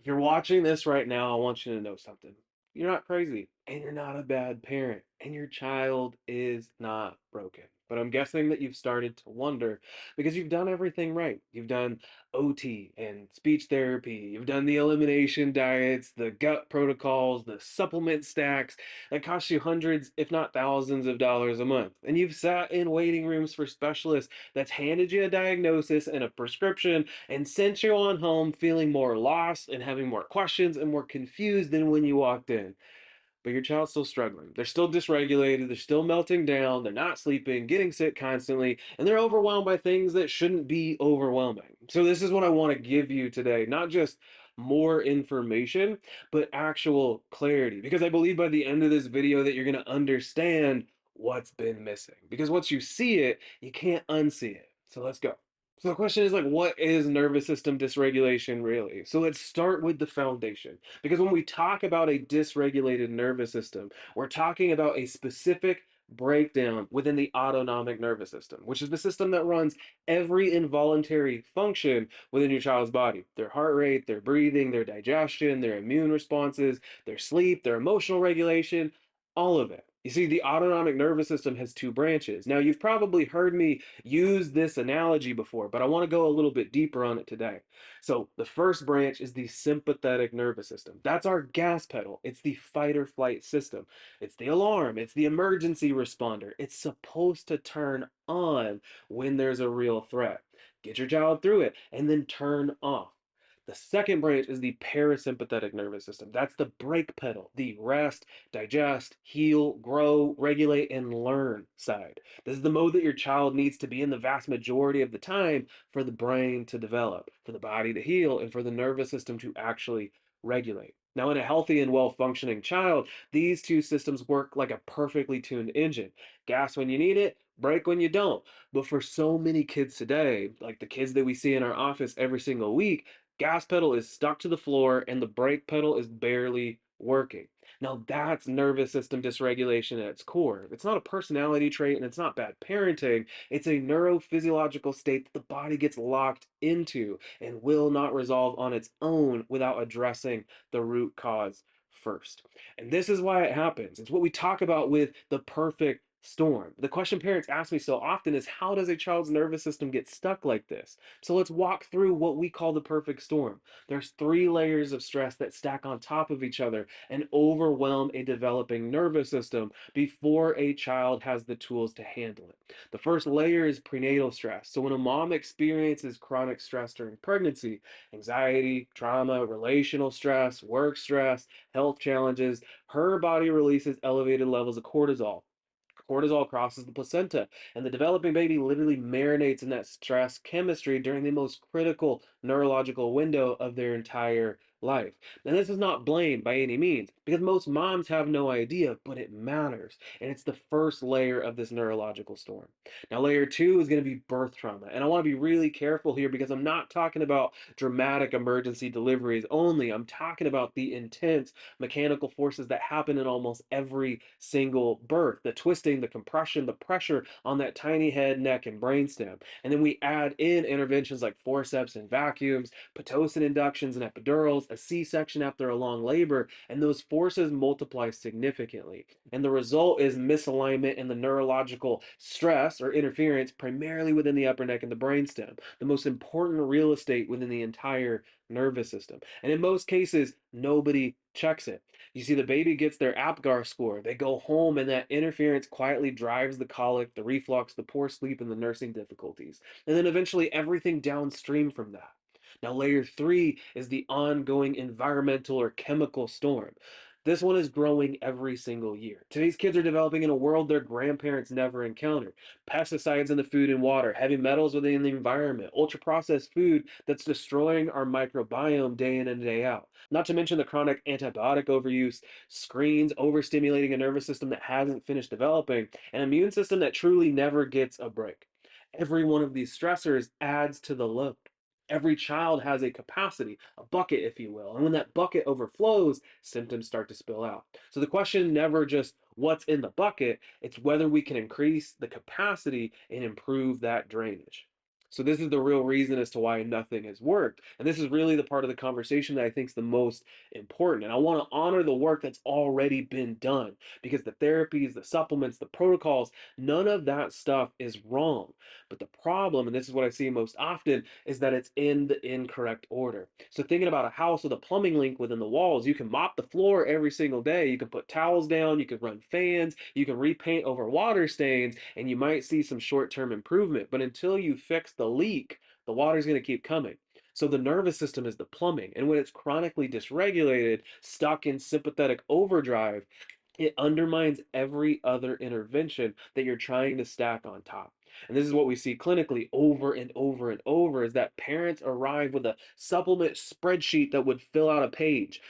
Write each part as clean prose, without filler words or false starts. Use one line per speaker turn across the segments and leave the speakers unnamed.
If you're watching this right now, I want you to know something. You're not crazy, and you're not a bad parent, and your child is not broken. But I'm guessing that you've started to wonder because you've done everything right. You've done OT and speech therapy, you've done the elimination diets, the gut protocols, the supplement stacks that cost you hundreds, if not thousands of dollars a month. And you've sat in waiting rooms for specialists that's handed you a diagnosis and a prescription and sent you on home feeling more lost and having more questions and more confused than when you walked in. But your child's still struggling. They're still dysregulated. They're still melting down. They're not sleeping, getting sick constantly, and they're overwhelmed by things that shouldn't be overwhelming. So, this is what I want to give you today, not just more information, but actual clarity. Because I believe by the end of this video that you're going to understand what's been missing. Because once you see it, you can't unsee it. So, let's go. So the question is like, what is nervous system dysregulation really? So let's start with the foundation. Because when we talk about a dysregulated nervous system, we're talking about a specific breakdown within the autonomic nervous system, which is the system that runs every involuntary function within your child's body. Their heart rate, their breathing, their digestion, their immune responses, their sleep, their emotional regulation, all of it. You see, the autonomic nervous system has two branches. Now, you've probably heard me use this analogy before, but I want to go a little bit deeper on it today. So, the first branch is the sympathetic nervous system. That's our gas pedal. It's the fight or flight system. It's the alarm. It's the emergency responder. It's supposed to turn on when there's a real threat. Get your child through it and then turn off. The second branch is the parasympathetic nervous system. That's the brake pedal, the rest, digest, heal, grow, regulate, and learn side. This is the mode that your child needs to be in the vast majority of the time for the brain to develop, for the body to heal, and for the nervous system to actually regulate. Now, in a healthy and well functioning child, these two systems work like a perfectly tuned engine. Gas when you need it, brake when you don't. But for so many kids today, like the kids that we see in our office every single week, gas pedal is stuck to the floor and the brake pedal is barely working. Now, that's nervous system dysregulation at its core. It's not a personality trait and it's not bad parenting. It's a neurophysiological state that the body gets locked into and will not resolve on its own without addressing the root cause first. And this is why it happens. It's what we talk about with the perfect storm. The question parents ask me so often is, how does a child's nervous system get stuck like this? So let's walk through what we call the perfect storm. There's three layers of stress that stack on top of each other and overwhelm a developing nervous system before a child has the tools to handle it. The first layer is prenatal stress. So when a mom experiences chronic stress during pregnancy, anxiety, trauma, relational stress, work stress, health challenges, her body releases elevated levels of cortisol. Cortisol crosses the placenta, and the developing baby literally marinates in that stress chemistry during the most critical neurological window of their entire life. And this is not blame by any means, because most moms have no idea, but it matters. And it's the first layer of this neurological storm. Now, layer two is going to be birth trauma. And I want to be really careful here because I'm not talking about dramatic emergency deliveries only. I'm talking about the intense mechanical forces that happen in almost every single birth, the twisting, the compression, the pressure on that tiny head, neck, and brainstem. And then we add in interventions like forceps and vacuums, Pitocin inductions and epidurals, a C-section after a long labor, and those forces multiply significantly. And the result is misalignment in the neurological stress or interference, primarily within the upper neck and the brainstem, the most important real estate within the entire nervous system. And in most cases, nobody checks it. You see, the baby gets their APGAR score. They go home, and that interference quietly drives the colic, the reflux, the poor sleep, and the nursing difficulties. And then eventually everything downstream from that. Now, layer three is the ongoing environmental or chemical storm. This one is growing every single year. Today's kids are developing in a world their grandparents never encountered. Pesticides in the food and water, heavy metals within the environment, ultra processed food that's destroying our microbiome day in and day out. Not to mention the chronic antibiotic overuse, screens overstimulating a nervous system that hasn't finished developing, an immune system that truly never gets a break. Every one of these stressors adds to the load. Every child has a capacity, a bucket, if you will. And when that bucket overflows, symptoms start to spill out. So the question never just what's in the bucket, it's whether we can increase the capacity and improve that drainage. So this is the real reason as to why nothing has worked. And this is really the part of the conversation that I think is the most important. And I want to honor the work that's already been done because the therapies, the supplements, the protocols, none of that stuff is wrong. But the problem, and this is what I see most often, is that it's in the incorrect order. So thinking about a house with a plumbing leak within the walls, you can mop the floor every single day, you can put towels down, you can run fans, you can repaint over water stains, and you might see some short-term improvement. But until you fix the leak, the water's going to keep coming. So the nervous system is the plumbing, and when it's chronically dysregulated, stuck in sympathetic overdrive, it undermines every other intervention that you're trying to stack on top. And this is what we see clinically over and over and over is that parents arrive with a supplement spreadsheet that would fill out a page,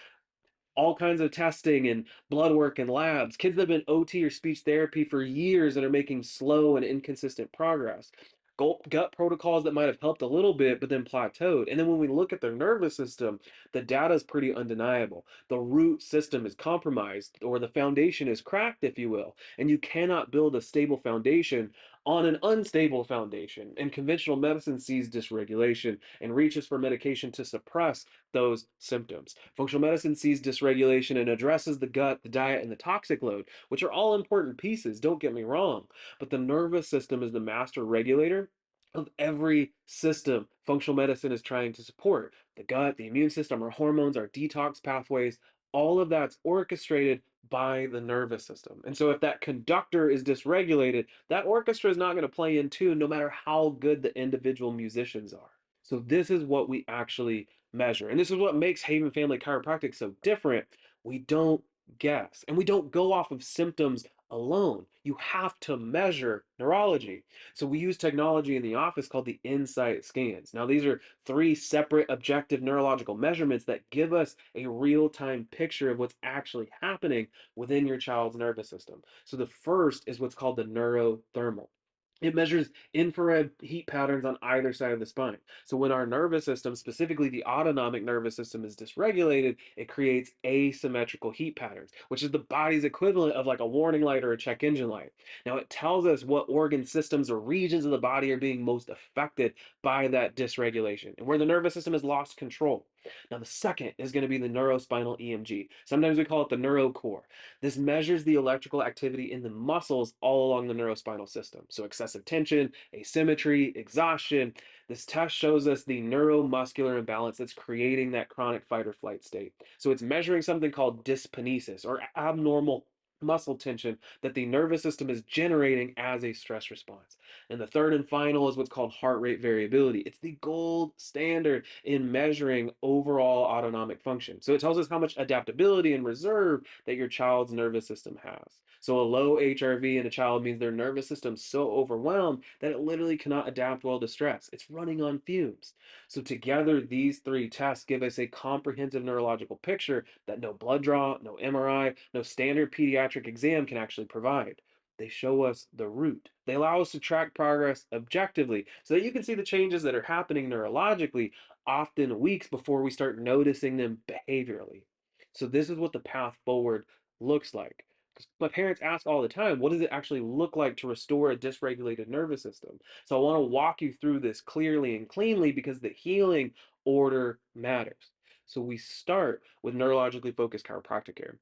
all kinds of testing and blood work and labs. Kids that have been OT or speech therapy for years and are making slow and inconsistent progress. Gut protocols that might have helped a little bit, but then plateaued. And then when we look at their nervous system, the data is pretty undeniable. The root system is compromised, or the foundation is cracked, if you will. And you cannot build a stable foundation on an unstable foundation. And conventional medicine sees dysregulation and reaches for medication to suppress those symptoms. Functional medicine sees dysregulation and addresses the gut, the diet, and the toxic load, which are all important pieces, don't get me wrong. But the nervous system is the master regulator of every system functional medicine is trying to support. The gut, the immune system, our hormones, our detox pathways, all of that's orchestrated by the nervous system. And so if that conductor is dysregulated, that orchestra is not going to play in tune no matter how good the individual musicians are. So this is what we actually measure. And this is what makes Haven Family Chiropractic so different. We don't guess and we don't go off of symptoms alone. You have to measure neurology. So we use technology in the office called the Insight scans. Now, these are three separate objective neurological measurements that give us a real-time picture of what's actually happening within your child's nervous system. So the first is what's called the neurothermal. It measures infrared heat patterns on either side of the spine. So when our nervous system, specifically the autonomic nervous system, is dysregulated, it creates asymmetrical heat patterns, which is the body's equivalent of like a warning light or a check engine light. Now it tells us what organ systems or regions of the body are being most affected by that dysregulation and where the nervous system has lost control. Now the second is going to be the neurospinal EMG. Sometimes we call it the neurocore. This measures the electrical activity in the muscles all along the neurospinal system. So excessive tension, asymmetry, exhaustion. This test shows us the neuromuscular imbalance that's creating that chronic fight or flight state. So it's measuring something called dyskinesis or abnormal muscle tension that the nervous system is generating as a stress response. And the third and final is what's called heart rate variability. It's the gold standard in measuring overall autonomic function. So it tells us how much adaptability and reserve that your child's nervous system has. So a low HRV in a child means their nervous system's so overwhelmed that it literally cannot adapt well to stress. It's running on fumes. So together, these three tests give us a comprehensive neurological picture that no blood draw, no MRI, no standard pediatric exam can actually provide. They show us the root. They allow us to track progress objectively so that you can see the changes that are happening neurologically, often weeks before we start noticing them behaviorally. So, this is what the path forward looks like. Because my parents ask all the time, what does it actually look like to restore a dysregulated nervous system? So, I want to walk you through this clearly and cleanly because the healing order matters. So, we start with neurologically focused chiropractic care,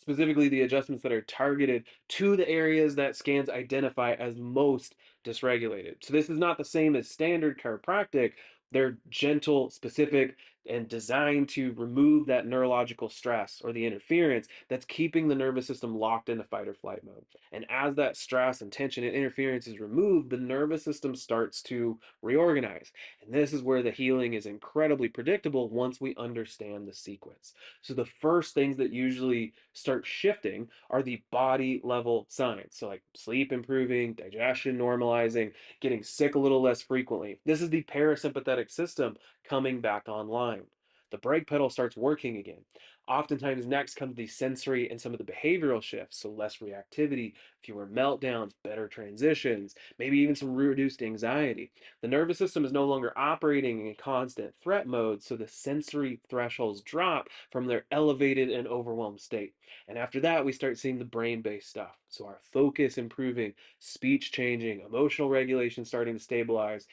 specifically the adjustments that are targeted to the areas that scans identify as most dysregulated. So this is not the same as standard chiropractic. They're gentle, specific, and designed to remove that neurological stress or the interference that's keeping the nervous system locked into fight or flight mode. And as that stress and tension and interference is removed, the nervous system starts to reorganize. And this is where the healing is incredibly predictable once we understand the sequence. So the first things that usually start shifting are the body level signs. So like sleep improving, digestion normalizing, getting sick a little less frequently. This is the parasympathetic system coming back online. The brake pedal starts working again. Oftentimes, next comes the sensory and some of the behavioral shifts. So, less reactivity, fewer meltdowns, better transitions, maybe even some reduced anxiety. The nervous system is no longer operating in constant threat mode, so the sensory thresholds drop from their elevated and overwhelmed state. And after that, we start seeing the brain based stuff. So, our focus improving, speech changing, emotional regulation starting to stabilize,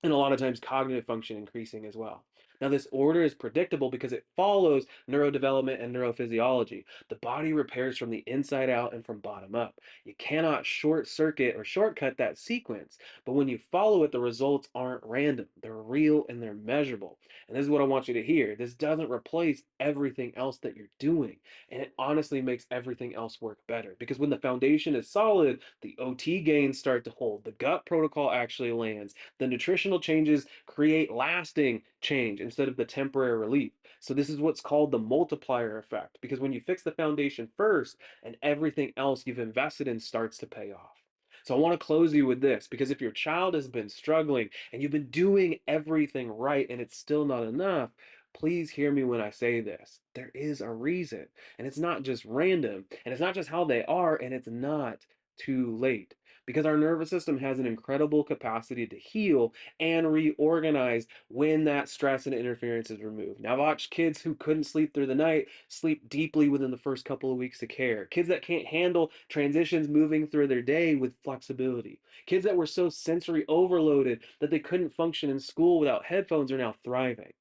and a lot of times cognitive function increasing as well. Now, this order is predictable because it follows neurodevelopment and neurophysiology. The body repairs from the inside out and from bottom up. You cannot short circuit or shortcut that sequence, but when you follow it, the results aren't random. They're real and they're measurable. And this is what I want you to hear. This doesn't replace everything else that you're doing, and it honestly makes everything else work better because when the foundation is solid, the OT gains start to hold, the gut protocol actually lands, the nutritional changes create lasting change instead of the temporary relief. So, this is what's called the multiplier effect because when you fix the foundation first, and everything else you've invested in starts to pay off. So, I want to close you with this because if your child has been struggling and you've been doing everything right and it's still not enough, please hear me when I say this. There is a reason, and it's not just random, and it's not just how they are, and it's not too late because our nervous system has an incredible capacity to heal and reorganize when that stress and interference is removed. Now, watch kids who couldn't sleep through the night sleep deeply within the first couple of weeks of care. Kids that can't handle transitions moving through their day with flexibility. Kids that were so sensory overloaded that they couldn't function in school without headphones are now thriving.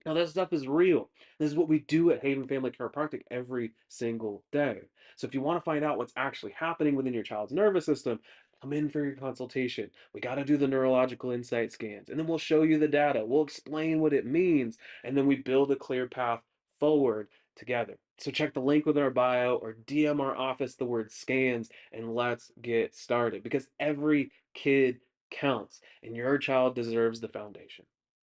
Now, that stuff is real. This is what we do at Haven Family Chiropractic every single day. So, if you want to find out what's actually happening within your child's nervous system, come in for your consultation. We got to do the neurological insight scans, and then we'll show you the data. We'll explain what it means, and then we build a clear path forward together. So check the link within our bio or DM our office the word scans, and let's get started because every kid counts, and your child deserves the foundation.